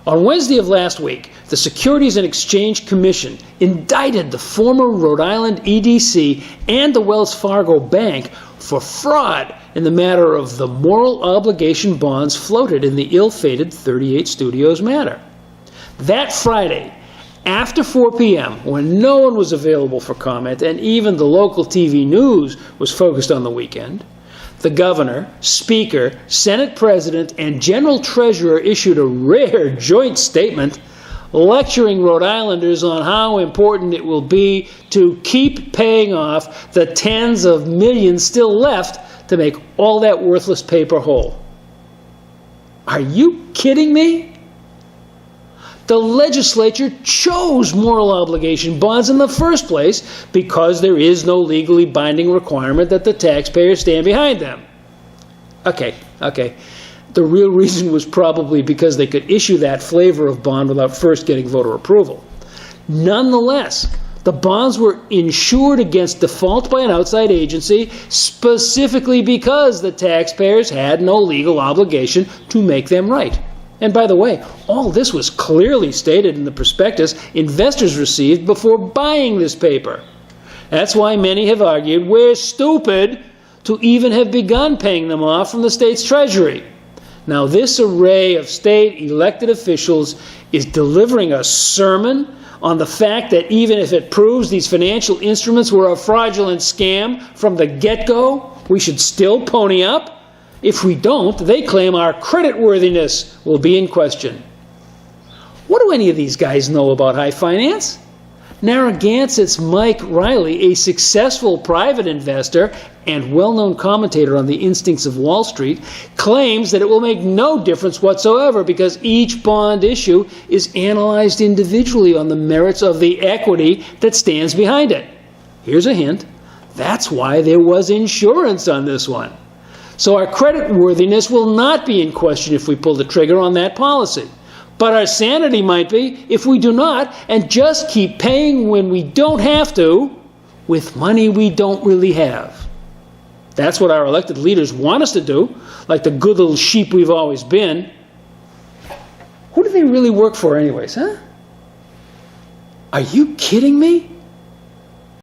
On Wednesday of last week, the Securities and Exchange Commission indicted the former Rhode Island EDC and the Wells Fargo Bank for fraud in the matter of the moral obligation bonds floated in the ill-fated 38 Studios matter. That Friday, after 4 p.m., when no one was available for comment and even the local TV news was focused on the weekend, the governor, speaker, Senate president, and general treasurer issued a rare joint statement lecturing Rhode Islanders on how important it will be to keep paying off the tens of millions still left to make all that worthless paper whole. Are you kidding me? The legislature chose moral obligation bonds in the first place because there is no legally binding requirement that the taxpayers stand behind them. Okay. The real reason was probably because they could issue that flavor of bond without first getting voter approval. Nonetheless, the bonds were insured against default by an outside agency specifically because the taxpayers had no legal obligation to make them right. And by the way, all this was clearly stated in the prospectus investors received before buying this paper. That's why many have argued we're stupid to even have begun paying them off from the state's treasury. Now, this array of state elected officials is delivering a sermon on the fact that even if it proves these financial instruments were a fraudulent scam from the get-go, we should still pony up. If we don't, they claim our creditworthiness will be in question. What do any of these guys know about high finance? Narragansett's Mike Riley, a successful private investor and well-known commentator on the instincts of Wall Street, claims that it will make no difference whatsoever because each bond issue is analyzed individually on the merits of the equity that stands behind it. Here's a hint. That's why there was insurance on this one. So our creditworthiness will not be in question if we pull the trigger on that policy. But our sanity might be if we do not and just keep paying when we don't have to with money we don't really have. That's what our elected leaders want us to do, like the good little sheep we've always been. Who do they really work for anyways, huh? Are you kidding me?